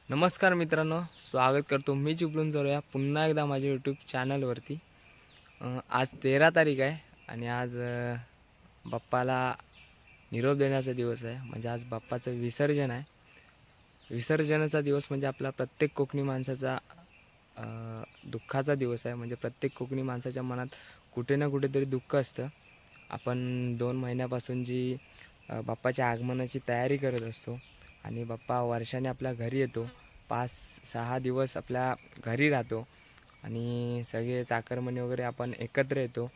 नमस्कार मित्रांनो, स्वागत करतो मी चिपळूण जोरूया पुन्हा एकदा माझ्या यूट्यूब चॅनलवरती। आज 13 तारीख आहे आणि आज बाप्पाला निरोप देण्याचा दिवस आहे। म्हणजे आज बाप्पाचं विसर्जन आहे। विसर्जनाचा दिवस म्हणजे आपला प्रत्येक कोकणी माणसाचा दुःखाचा दिवस आहे। म्हणजे प्रत्येक कोकणी माणसाच्या मनात कुठे ना कुठेतरी दुःख असतं। आपण 2 महिन्यापासून जी बाप्पाच्या आगमनाची तयारी करत असतो आणि बाप्पा वर्षाने आपल्या घरी येतो। 5-6 दिवस आपल्या घरी राहतो आणि सगळे चाकरमणी वगैरे आपण एकत्र येतो।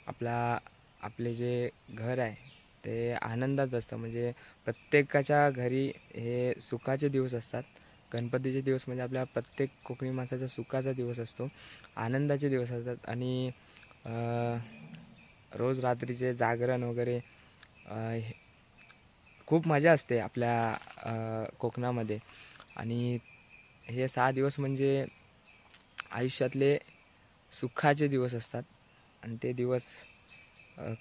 आपले जे घर आहे ते आनंदात असतं। म्हणजे प्रत्येकाच्या घरी हे सुखाचे दिवस असतात। गणपतीचे दिवस म्हणजे आपल्या प्रत्येक कोकणी माणसाचा सुखाचा दिवस असतो, आनंदाचे दिवस असतात। आणि रोज रात्रीचे जागरण वगैरे खूप मजा असते आपल्या कोकणामध्ये। आणि हे 6 दिवस म्हणजे आयुष्यातले सुखाचे दिवस असतात आणि ते दिवस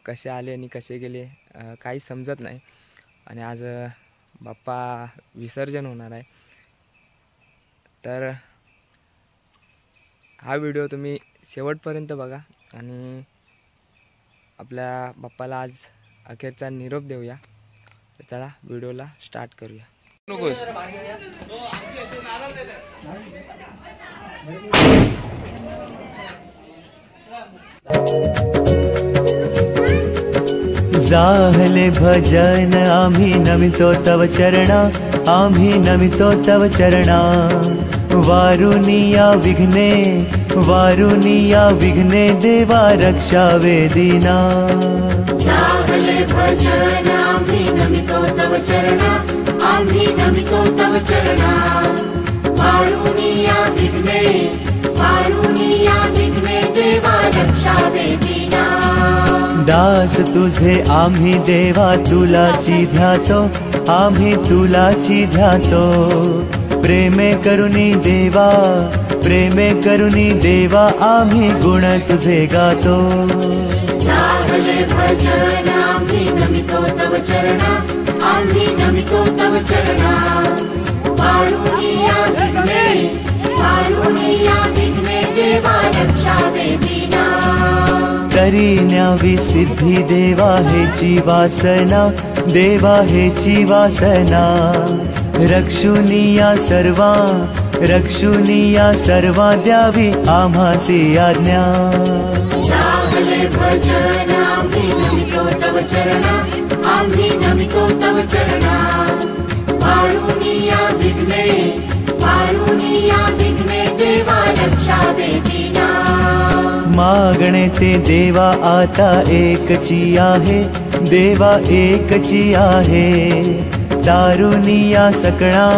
कसे आले आणि कसे गेले काही समजत नाही। आणि आज बाप्पा विसर्जन होणार आहे, तर हा व्हिडिओ तुम्ही शेवटपर्यंत बघा आणि आपल्या बाप्पाला आज अखेरचा निरोप देऊया। चला व्हिडिओला स्टार्ट करूया। नकोस जाहले भजन आम्ही नमितो तव चरणा, आम्ही नमितो तव चरणा। वारुनिया विघ्ने देवा रक्षा वेदीना। जाहले भजन आम्ही नमितो तव चरणा, आम्ही नमितो तव चरणा। वारुनिया विघ्ने देवा रक्षा वेदीना। दास तुझे आम्ही देवा तुलाची ध्यातो, आम्ही तुलाची ध्यातो। प्रेमे करुणी देवा आम्ही गुण तुझे गातो। जाहले भजन आम्ही नमितो तव चरणा, आम्ही नमितो तव चरणा। वारुनिया विघ्ने देवा रक्षा वेदीना। तरी न्यावी सिद्धी देवा हेची वासना, देवा हेची वासना। रक्षुनिया सर्वा द्यावी आम्हासी आज्ञा। जाहले भजन आम्ही नमितो तव चरणा, आम्ही नमितो तव चरणा। वारुनिया विघ्ने देवा रक्षा वेदीना। मागणे ते देवा आता एकची आहे, देवा एकची आहे। तारुनिया सकळा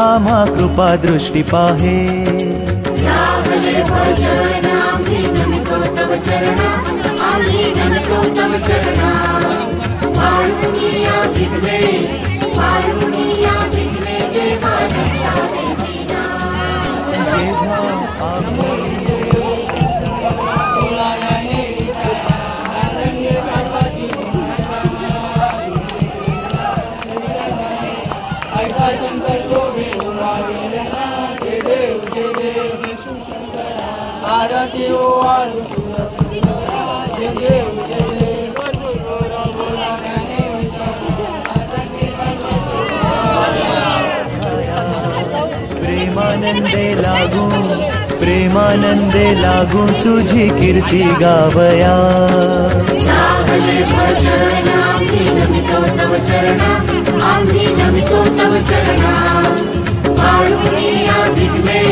आम्हा कृपा दृष्टी पाहे। जाहले भजन आम्ही नमितो तव चरणा, आम्ही नमितो तव चरणा। वारुनिया विघ्ने देवा रक्षा वेदीना। प्रेमानंदे लागू तुझी कीर्ती गावया। जाहले भजन आम्ही नमितो तव चरणा, आम्ही नमितो तव चरणा। वारुनिया विघ्ने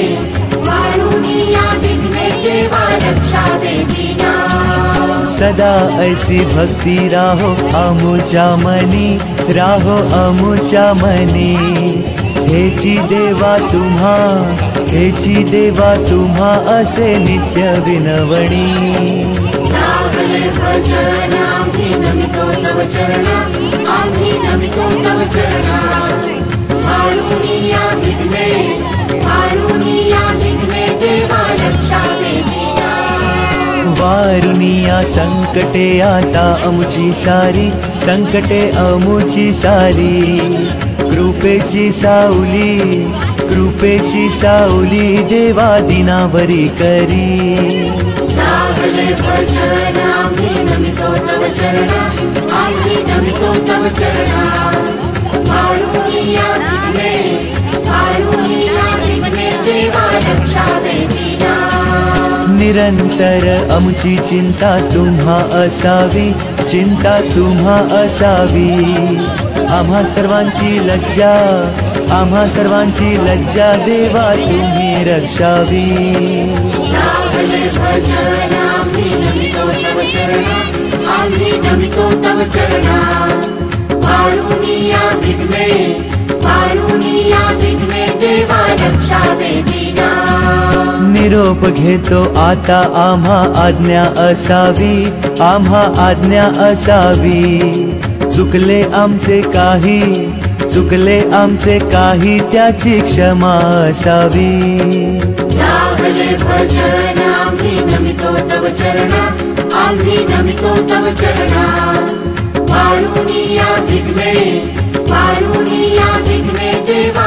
देवा रक्षा वेदीना। सदा ऐसी भक्ति राहो अमुचा मनी। हेची देवा तुम्हा असे नित्य विनवणी। जाहले भजन आम्ही नमितो तव चरणा, आम्ही नमितो तव चरणा। वारुनिया विघ्ने देवा रक्षा वेदीना। वारुनिया संकटे आता अमुची सारी, संकटे अमुची सारी। कृपे कृपेची सावली देवा दिनावरी करी सागले भजन आम्ही नमितो तव चरण आम्ही नमितो तव चरण कारुणिया विघ्ने देवा रक्षावे दीना निरंतर आमची चिंता तुम्हा असावी आम्हा सर्वांची लज्जा देवा तुम्ही रक्षावी सागले भजन आम्ही नमितो तव चरण आम्ही नमितो तव चरण कारुणिया विघ्ने देवा रक्षावे दीना निरोप घेतो आता आम्हा आज्ञा असावी चुकले आमचे काही त्याची क्षमा असावी सागले भजन आम्ही नमितो तव चरण आम्ही नमितो तव चरण कारुणिया विघ्ने देवा